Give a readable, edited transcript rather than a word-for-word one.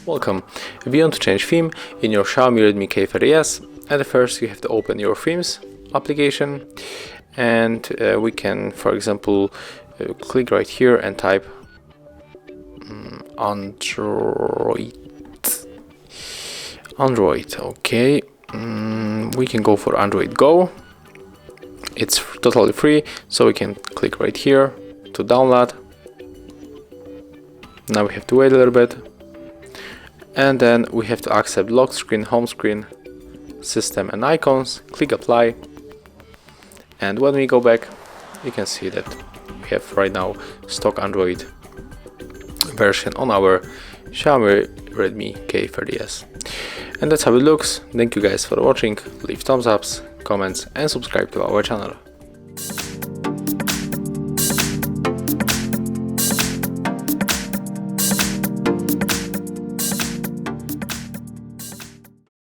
Welcome. If you want to change theme in your Xiaomi Redmi K30S, at first you have to open your themes application, and we can, for example, click right here and type Android. Okay, we can go for Android Go. It's totally free, so we can click right here to download. Now we have to wait a little bit, and then we have to accept lock screen, home screen, system and icons. Click apply, and when we go back, you can see that we have right now stock Android version on our Xiaomi Redmi K30S. And that's how it looks. Thank you guys for watching. Leave thumbs ups, comments and subscribe to our channel.